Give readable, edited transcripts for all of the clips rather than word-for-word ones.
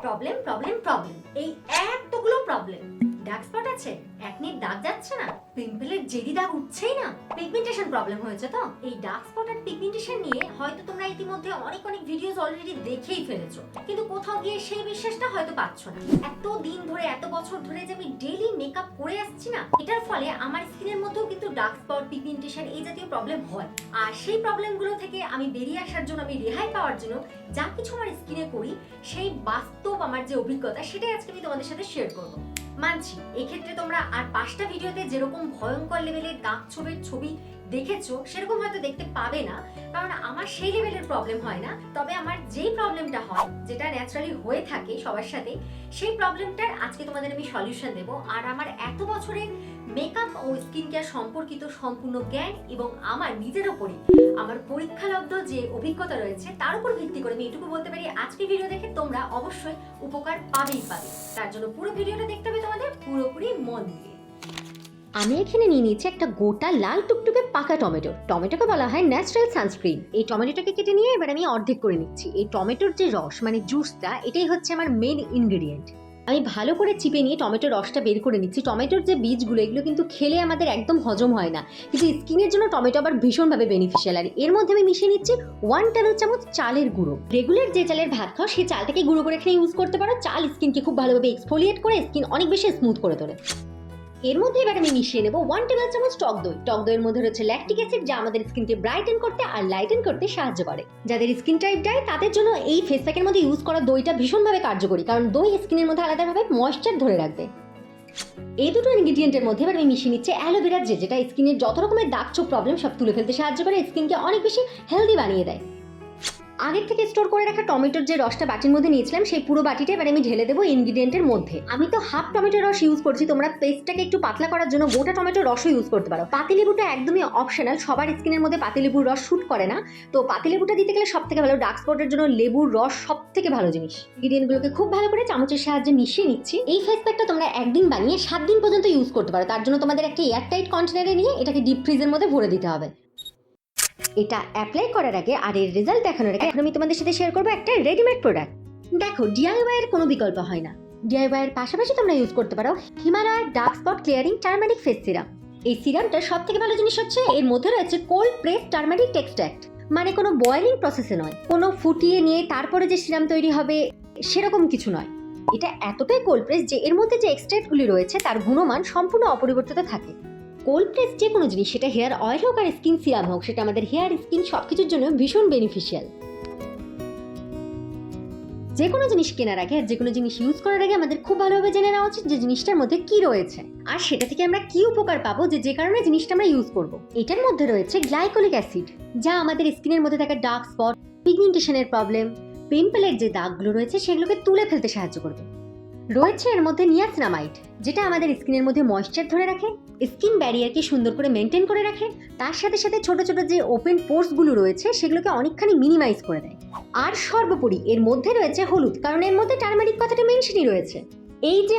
Problem problem problem, এই এতগুলো problem. Dark spot আছে, একনি দাগ যাচ্ছে না, পিম্পলের জেরি দাগ উঠছেই না, পিগমেন্টেশন প্রবলেম হয়েছে। তো এই ডার্ক স্পট আর পিগমেন্টেশন নিয়ে হয়তো তোমরা ইতিমধ্যে অনেক ভিডিওস অলরেডি দেখেই ফেলেছো, কিন্তু কোথাও গিয়ে সেই বিশ্বাসটা হয়তো পাচ্ছ না। এত দিন ধরে, এত বছর ধরে যে আমি ডেইলি মেকআপ করে আসছি না, এটার ফলে আমার স্কিনের মধ্যেও কিন্তু ডার্ক স্পট, পিগমেন্টেশন এই জাতীয় প্রবলেম হয়। আর সেই প্রবলেমগুলো থেকে আমি বেরিয়ে আসার জন্য, আমি রেহাই পাওয়ার জন্য যা কিছু আমার স্কিনে করি, সেই বাস্তব আমার যে অভিজ্ঞতা, সেটাই আজকে আমি তোমাদের সাথে শেয়ার করব। মানছি এক্ষেত্রে তোমরা আর 5টা ভিডিওতে যেরকম ভয়ঙ্কর লেভেলের দাগ ছোপের ছবি দেখেছো সেরকম হয়তো দেখতে পাবে না, কারণ আমার সেই লেভেলের প্রবলেম হয় না। তবে আমার যেই প্রবলেমটা হয়, যেটা ন্যাচারালি হয়ে থাকে সবার সাথে, সেই প্রবলেমটার আজকে তোমাদের আমি সলিউশন দেব। আর আমার এত বছরের মেকআপ ও স্কিন কেয়ার সম্পর্কিত সম্পূর্ণ জ্ঞান এবং আমার নিজের ওপরে আমার পরীক্ষালব্ধ যে অভিজ্ঞতা রয়েছে তার উপর ভিত্তি করে আমি এটুকু বলতে পারি, আজকে ভিডিও দেখে তোমরা অবশ্যই উপকার পাবে। তার জন্য পুরো ভিডিওটা দেখতে হবে তোমাদের পুরোপুরি মন দিয়ে। আমি এখানে নিয়ে নিয়েছি একটা গোটা লাল টুকটুকে পাকা টমেটো। টমেটোকে বলা হয় ন্যাচারাল সানস্ক্রিন। এই টমেটোটাকে কেটে নিয়ে এবার আমি অর্ধেক করে নিচ্ছি। এই টমেটোর যে রস মানে জুসটা, এটাই হচ্ছে আমার মেন ইনগ্রেডিয়েন্ট। আমি ভালো করে চিপে নিয়ে টমেটোর রসটা বের করে নিচ্ছি। টমেটোর যে বীজগুলো, এগুলো কিন্তু খেলে আমাদের একদম হজম হয় না, কিন্তু স্কিনের জন্য টমেটো আবার ভীষণভাবে বেনিফিশিয়াল। আর এর মধ্যে আমি মিশিয়ে নিচ্ছি 1 টেবিল চামচ চালের গুঁড়ো। রেগুলার যে চালের ভাত খাও সেই চালটাকে গুঁড়ো করে এখানে ইউজ করতে পারো। চাল স্কিনকে খুব ভালোভাবে এক্সফোলিয়েট করে স্কিন অনেক বেশি স্মুথ করে তোলে। এর মধ্যে এবার আমি মিশিয়ে নেব 1 টেবিল চামচ টক দই। টক দইয়ের মধ্যে রয়েছে ল্যাকটিক অ্যাসিড, যা আমাদের স্কিনকে ব্রাইটেন করতে আর লাইটেন করতে সাহায্য করে। যাদের স্কিন টাইপ ড্রাই তাদের জন্য এই ফেস প্যাকের মধ্যে ইউজ করা দইটা ভীষণভাবে কার্যকরী, কারণ দই স্কিনের মধ্যে আলাদাভাবে ময়েশ্চার ধরে রাখবে। এই দুটো ইনগ্রেডিয়েন্টের মধ্যে এবার আমি মিশিয়ে নিচ্ছি অ্যালোভেরা জেল, যেটা স্কিনের যত রকমের দাগ ছোপ প্রবলেম সব তুলে ফেলতে সাহায্য করে, স্কিনকে অনেক বেশি হেলদি বানিয়ে দেয়। আগের থেকে স্টোর করে রাখা টমেটোর যে রসটা বাটির মধ্যে নিয়েছিলাম, সেই পুরো বাটিটা এবার আমি ঢেলে দেবো ইনগ্রেডিয়েন্টের মধ্যে। আমি তো হাফ টমেটোর রস ইউজ করছি, তোমরা পেস্টটাকে একটু পাতলা করার জন্য গোটা টমেটোর রসও ইউজ করতে পারো। পাতিলেবুটা একদমই অপশনাল, সবার স্কিনের মধ্যে পাতিলেবুর রস শুট করে না, তো পাতিলেবুটা দিতে গেলে সব থেকে ভালো। ডার্ক স্পটের জন্য লেবুর রস সব থেকে ভালো জিনিস। ইনগ্রেডিয়েন্টগুলোকে খুব ভালো করে চামচের সাহায্যে মিশিয়ে নিচ্ছি। এই ফেস প্যাকটা তোমরা একদিন বানিয়ে 7 দিন পর্যন্ত ইউজ করতে পারো। তার জন্য তোমাদের একটা এয়ারটাইট কন্টেনারে নিয়ে এটাকে ডিপ ফ্রিজের মধ্যে ভরে দিতে হবে। এটা অ্যাপ্লাই করার আগে আর এর রেজাল্ট দেখানোর আগে এখন আমি তোমাদের সাথে শেয়ার করবো একটা রেডিমেড প্রোডাক্ট। দেখো, ডিআইওয়াই এর কোনো বিকল্প হয় না। ডিআইওয়াই এর পাশাপাশি তোমরা ইউজ করতে পারো হিমালয়ের dark spot clearing turmeric face serum. এই সিরামটার সব থেকে ভালো জিনিস হচ্ছে এর মধ্যে রয়েছে কোল্ড প্রেস টার্মারিক এক্সট্রাক্ট, মানে কোনো বয়েলিং প্রসেসে নয়, কোনো ফুটিয়ে নিয়ে তারপরে যে সিরাম তৈরি হবে সেরকম কিছু নয়। এটা এতটাই কোল্ড প্রেস যে এর মধ্যে যে এক্সট্রাক্টগুলি রয়েছে তার গুণমান সম্পূর্ণ অপরিবর্তিত থাকে। কোল্ড প্রেস যে কোনো জিনিস, সেটা হেয়ার অয়েল হোক আর স্কিন সিরাম হোক, সেটা আমাদের হেয়ার স্কিন সবকিছুর জন্য ভীষণ বেনিফিশিয়াল। যে কোনো জিনিস কেনার আগে আর যে কোনো জিনিস ইউজ করার আগে আমাদের খুব ভালোভাবে জেনে নেওয়া উচিত যে জিনিসটার মধ্যে কি রয়েছে আর সেটা থেকে আমরা কি উপকার পাবো, যে কারণে জিনিসটা আমরা ইউজ করব। এটার মধ্যে রয়েছে গ্লাইকোলিক অ্যাসিড, যা আমাদের স্কিনের মধ্যে থাকা ডার্ক স্পট, পিগমেন্টেশনের প্রবলেম, পিম্পলের যে দাগগুলো রয়েছে সেগুলোকে তুলে ফেলতে সাহায্য করবে। রয়েছে এর মধ্যে নিয়াসিনামাইড, যেটা আমাদের স্কিনের মধ্যে ময়েশ্চার ধরে রাখে, স্কিন ব্যারিয়ারকে সুন্দর করে মেনটেন করে রাখে, তার সাথে সাথে ছোট ছোট যে ওপেন পোর্সগুলো রয়েছে সেগুলোকে অনেকখানি মিনিমাইজ করে দেয়। আর সর্বোপরি এর মধ্যে রয়েছে হলুদ, কারণ এর মধ্যে টার্মারিক কথাটা মেনশনই রয়েছে। এই যে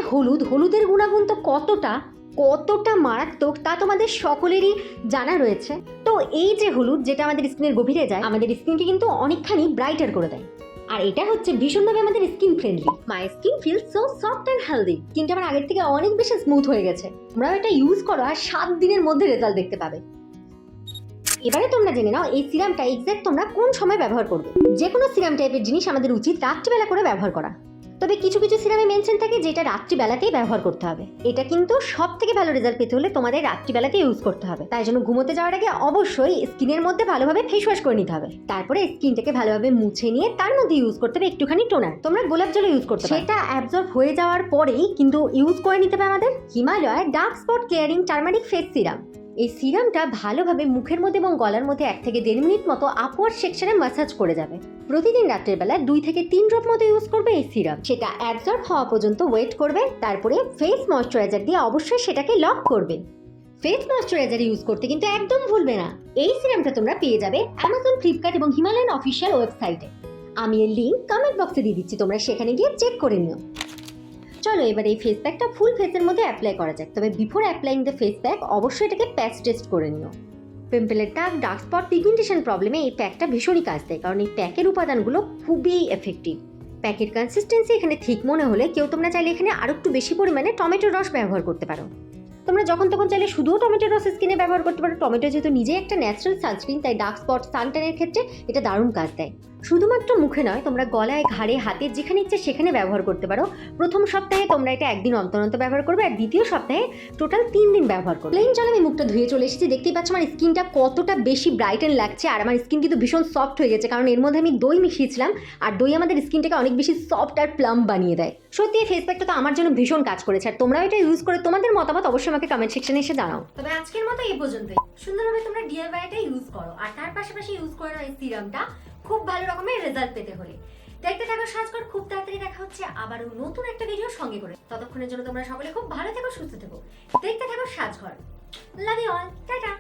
হলুদের গুণাগুণ তো কতটা মারাত্মক তা তোমাদের সকলেরই জানা রয়েছে। তো এই যে হলুদ, যেটা আমাদের স্কিনের গভীরে যায়, আমাদের স্কিনকে কিন্তু অনেকখানি ব্রাইটার করে দেয়। আর এটা হচ্ছে ভীষণভাবে আমাদের skin friendly. My skin feels so soft and healthy. স্কিনটা আমার আগের থেকে অনেক বেশি স্মুথ হয়ে গেছে। তোমরাও এটা ইউজ করো আর 7 দিনের মধ্যে রেজাল্ট দেখতে পাবে। এবারে তোমরা জেনে নাও এই সিরামটা এক্সাক্ট তোমরা কোন সময় ব্যবহার করবে। যে কোনো সিরাম টাইপের জিনিস আমাদের উচিত রাত্রিবেলা করে ব্যবহার করা, তবে কিছু সিরামে মেনশন থাকে যেটা রাত্রিবেলাতেই ব্যবহার করতে হবে। এটা কিন্তু সব থেকে ভালো রেজাল্ট পেতে হলে তোমাদের রাত্রিবেলাতে ইউজ করতে হবে। তাই জন্য ঘুমোতে যাওয়ার আগে অবশ্যই স্কিনের মধ্যে ভালোভাবে ফেস ওয়াশ করে নিতে হবে। তারপরে স্কিনটাকে ভালোভাবে মুছে নিয়ে তার মধ্যে ইউজ করতে হবে একটুখানি টোনার। তোমরা গোলাপ জল ইউজ করতে পারো, সেটা অ্যাবজর্ব হয়ে যাওয়ার পরেই কিন্তু ইউজ করে নিতে হবে আমাদের হিমালয়ের dark spot clearing turmeric face serum. এই সিরামটা ভালোভাবে মুখের মধ্যে এবং গলার মধ্যে 1 থেকে 1.5 মিনিট মতো আপওয়ার্ড সেকশনে ম্যাসাজ করে যাবে। প্রতিদিন রাতের বেলা 2 থেকে 3 ড্রপ মতো ইউজ করবে এই সিরাম। সেটা অ্যাবজর্ব হওয়া পর্যন্ত ওয়েট করবে, তারপরে ফেস ময়শ্চারাইজার দিয়ে অবশ্যই সেটাকে লক করবে। ফেস ময়শ্চারাইজার ইউজ করতে কিন্তু একদম ভুলবে না। এই সিরামটা তোমরা পেয়ে যাবে অ্যামাজন, ফ্লিপকার্ট এবং হিমালয়ান অফিসিয়াল ওয়েবসাইটে। আমি এর লিঙ্ক কমেন্ট বক্সে দিয়ে দিচ্ছি, তোমরা সেখানে গিয়ে চেক করে নিও। চলো এবার এই ফেস প্যাকটা ফুল ফেসের মধ্যে অ্যাপ্লাই করা যাক। তবে before applying the face pack অবশ্যই এটাকে প্যাচ টেস্ট করে নিও। পিম্পলের দাগ, ডার্ক স্পট, পিগমেন্টেশন প্রবলেমে এই প্যাকটা ভীষণই কাজ দেয়, কারণ এই প্যাকের উপাদানগুলো খুবই এফেক্টিভ। প্যাকেট কনসিস্টেন্সি এখানে ঠিক মনে হলে তোমরা চাইলে এখানে আরো একটু বেশি পরিমাণে টমেটোর রস ব্যবহার করতে পারো। তোমরা যখন তখন চাইলে শুধুও টমেটোর রস স্কিনে ব্যবহার করতে পারো। টমেটো যেহেতু নিজেই একটা ন্যাচারাল সানস্ক্রিন, তাই ডার্ক স্পট সানট্যানের ক্ষেত্রে এটা দারুণ কাজ দেয়। শুধুমাত্র মুখে নয়, তোমরা গলায়, ঘাড়ে, হাতে যেখানে ইচ্ছে সেখানে ব্যবহার করতে পারো। প্রথম সপ্তাহে তোমরা এটা একদিন অন্তর অন্তর ব্যবহার করবে, আর দ্বিতীয় সপ্তাহে টোটাল 3 দিন ব্যবহার করবে। প্লেন জলে আমি মুখটা ধুয়ে চলে এসেছি। দেখতেই পাচ্ছ আমার স্কিনটা কতটা বেশি ব্রাইটেন লাগছে, আর আমার স্কিন কিন্তু ভীষণ সফট হয়ে গেছে, কারণ এর মধ্যে আমি দই মিশিয়েছিলাম, আর দই আমাদের স্কিনটাকে অনেক বেশি সফট আর প্লাম বানিয়ে দেয়। সত্যি এই ফেস প্যাকটা তো আমার জন্য ভীষণ কাজ করেছে, আর তোমরাও এটা ইউজ করে তোমাদের মতামত অবশ্যই আমাকে কমেন্ট সেকশনে এসে জানাও। তবে আজকের মতো এই পর্যন্তই। সুন্দরভাবে তোমরা ডিআইওয়াইটা ইউজ করো, আর তার পাশাপাশি ইউজ করো এই সিরামটা, খুব ভালো রকমের রেজাল্ট পেতে হলে। দেখতে থাকো সাজঘর, খুব তাড়াতাড়ি দেখা হচ্ছে আবারও নতুন একটা ভিডিও সঙ্গে করে। ততক্ষণের জন্য তোমরা সকলে খুব ভালো থেকো, সুস্থ থেকো। দেখতে থাকো Shajghor. Love you all, tata.